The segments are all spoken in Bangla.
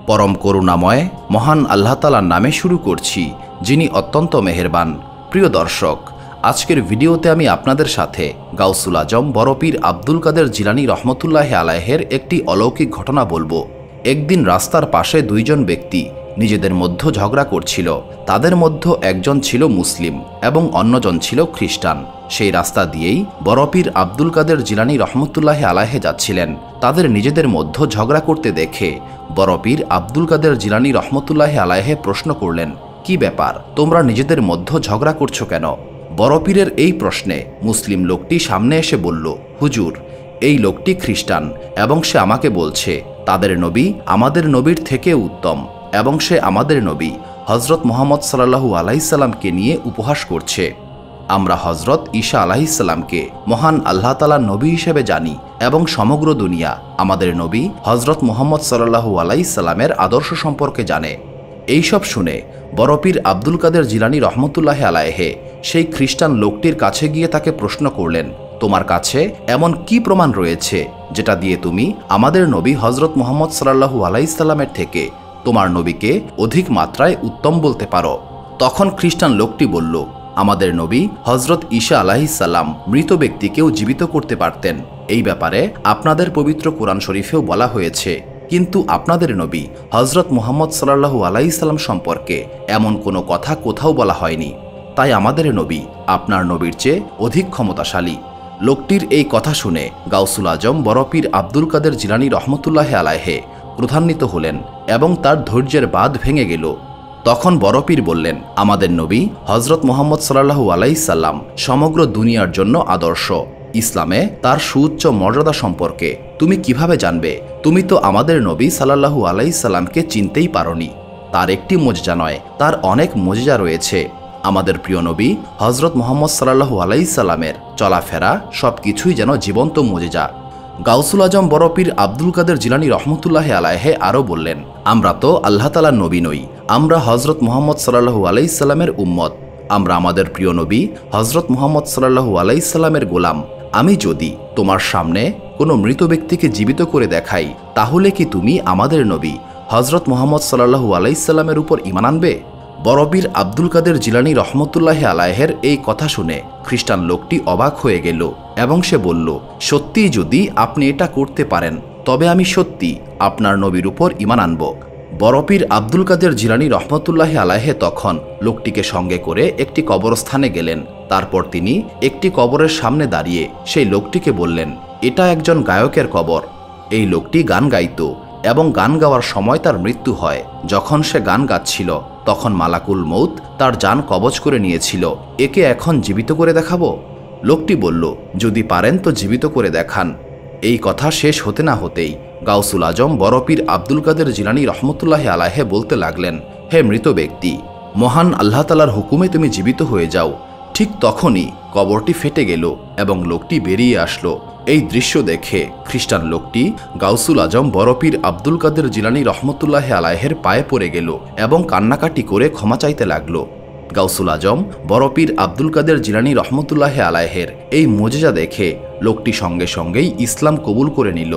পরম করুণাময় মহান আল্লাহ তাআলার নামে শুরু করছি, যিনি অত্যন্ত মেহেরবান। প্রিয় দর্শক, আজকের ভিডিওতে আমি আপনাদের সাথে গাউসুল আজম বড়পীর আব্দুল কাদের জিলানী রহমতুল্লাহ আলাইহের একটি অলৌকিক ঘটনা বলবো। একদিন রাস্তার পাশে দুইজন ব্যক্তি নিজেদের মধ্যে ঝগড়া করছিল। তাদের মধ্যে একজন ছিল মুসলিম এবং অন্যজন ছিল খ্রিস্টান। সেই রাস্তা দিয়েই বড়পীর আব্দুল কাদের জিলানী রহমতুল্লাহ আলাইহে যাচ্ছিলেন। তাদের নিজেদের মধ্যে ঝগড়া করতে দেখে বড়পীর আব্দুল কাদের জিলানী রহমতুল্লাহ আলাইহে প্রশ্ন করলেন, কি ব্যাপার, তোমরা নিজেদের মধ্যে ঝগড়া করছো কেন? বড়পীরের এই প্রশ্নে মুসলিম লোকটি সামনে এসে বলল, হুজুর, এই লোকটি খ্রিস্টান এবং সে আমাকে বলছে তাদের নবী আমাদের নবীর থেকে উত্তম এবং সে আমাদের নবী হজরত মুহাম্মদ সাল্লাল্লাহু আলাইহি সাল্লামকে নিয়ে উপহাস করছে। আমরা হজরত ঈসা আলাইহিসসালামকে মহান আল্লাহ তাআলার নবী হিসেবে জানি এবং সমগ্র দুনিয়া আমাদের নবী হজরত মুহাম্মদ সাল্লাল্লাহু আলাইহি সাল্লামের আদর্শ সম্পর্কে জানে। এইসব শুনে বড়পীর আব্দুল কাদের জিলানী রহমতুল্লাহ আলাইহে সেই খ্রিস্টান লোকটির কাছে গিয়ে তাকে প্রশ্ন করলেন, তোমার কাছে এমন কি প্রমাণ রয়েছে যেটা দিয়ে তুমি আমাদের নবী হজরত মুহাম্মদ সাল্লাল্লাহু আলাইহি সাল্লামের থেকে তোমার নবীকে অধিক মাত্রায় উত্তম বলতে পারো? তখন খ্রিস্টান লোকটি বলল, আমাদের নবী হজরত ঈসা আলাইহিসসালাম মৃত ব্যক্তিকেও জীবিত করতে পারতেন। এই ব্যাপারে আপনাদের পবিত্র কোরআন শরীফেও বলা হয়েছে, কিন্তু আপনাদের নবী হজরত মুহাম্মদ সাল্লাল্লাহু আলাইহি সাল্লাম সম্পর্কে এমন কোনো কথা কোথাও বলা হয়নি। তাই আমাদের নবী আপনার নবীর চেয়ে অধিক ক্ষমতাশালী। লোকটির এই কথা শুনে গাউসুল আজম বড়পীর আব্দুল কাদের জিলানী রহমতুল্লাহ আলাইহে ক্রোধান্বিত হলেন এবং তার ধৈর্যের বাঁধ ভেঙে গেল। তখন বড়পীর বললেন, আমাদের নবী হজরত মুহাম্মদ সাল্লাল্লাহু আলাইহি সাল্লাম সমগ্র দুনিয়ার জন্য আদর্শ। ইসলামে তার সুউচ্চ মর্যাদা সম্পর্কে তুমি কিভাবে জানবে? তুমি তো আমাদের নবী সাল্লাল্লাহু আলাইহি সাল্লামকে চিনতেই পারোনি। তার একটি মুজিজা নয়, তার অনেক মুজিজা রয়েছে। আমাদের প্রিয় নবী হজরত মুহাম্মদ সাল্লাল্লাহু আলাইহি সাল্লামের চলাফেরা সবকিছুই যেন জীবন্ত মুজিজা। গাউসুল আজম বড়পীর আব্দুল কাদের জিলানী রহমতুল্লাহ আলাইহে আরও বললেন, আমরা তো আল্লাহ তাআলার নবী নই, আমরা হজরত মুহাম্মদ সাল্লাল্লাহু আলাইহি সাল্লামের উম্মত। আমরা আমাদের প্রিয় নবী হজরত মুহাম্মদ সাল্লাল্লাহু আলাইহি সাল্লামের গোলাম। আমি যদি তোমার সামনে কোনো মৃত ব্যক্তিকে জীবিত করে দেখাই, তাহলে কি তুমি আমাদের নবী হজরত মুহাম্মদ সাল্লাল্লাহু আলাইহি সাল্লামের উপর ঈমান আনবে? বড়পীর আব্দুল কাদের জিলানী রহমতুল্লাহ আলাইহের এই কথা শুনে খ্রিস্টান লোকটি অবাক হয়ে গেল এবং সে বলল, সত্যিই যদি আপনি এটা করতে পারেন, তবে আমি সত্যি আপনার নবীর উপর ঈমান আনব। বড়পীর আব্দুল কাদের জিলানী রহমতুল্লাহ আলাইহে তখন লোকটিকে সঙ্গে করে একটি কবরস্থানে গেলেন। তারপর তিনি একটি কবরের সামনে দাঁড়িয়ে সেই লোকটিকে বললেন, এটা একজন গায়কের কবর। এই লোকটি গান গাইত এবং গান গাওয়ার সময় তার মৃত্যু হয়। যখন সে গান গাচ্ছিল তখন মালাকুল মউত তার জান কবজ করে নিয়েছিল। একে এখন জীবিত করে দেখাবো? লোকটি বলল, যদি পারেন তো জীবিত করে দেখান। এই কথা শেষ হতে না হতেই গাউসুল আজম বড়পীর আব্দুল কাদের জিলানী রহমতুল্লাহ আলাইহে বলতে লাগলেন, হে মৃত ব্যক্তি, মহান আল্লাহ তাআলার হুকুমে তুমি জীবিত হয়ে যাও। ঠিক তখনই কবরটি ফেটে গেল এবং লোকটি বেরিয়ে আসলো। এই দৃশ্য দেখে খ্রিস্টান লোকটি গাউসুল আজম বড়পীর আব্দুল কাদের জিলানী রহমতুল্লাহ আলাইহের পায়ে পড়ে গেল এবং কান্নাকাটি করে ক্ষমা চাইতে লাগলো। গাউসুল আজম বড়পীর আব্দুল কাদের জিলানী রহমতুল্লাহ আলাইহের এই মুজিজা দেখে লোকটি সঙ্গে সঙ্গেই ইসলাম কবুল করে নিল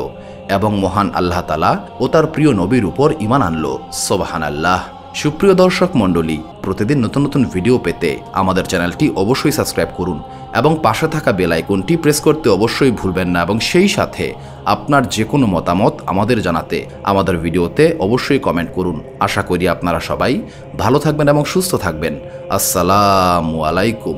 এবং মহান আল্লাহ তাআলা ও তার প্রিয় নবীর উপর ঈমান আনল। সুবহানাল্লাহ। সুপ্রিয় দর্শক মণ্ডলী, প্রতিদিন নতুন নতুন ভিডিও পেতে আমাদের চ্যানেলটি অবশ্যই সাবস্ক্রাইব করুন এবং পাশে থাকা বেল আইকনটি প্রেস করতে অবশ্যই ভুলবেন না এবং সেই সাথে আপনার যে কোনো মতামত আমাদের জানাতে আমাদের ভিডিওতে অবশ্যই কমেন্ট করুন। আশা করি আপনারা সবাই ভালো থাকবেন এবং সুস্থ থাকবেন। আসসালামু আলাইকুম।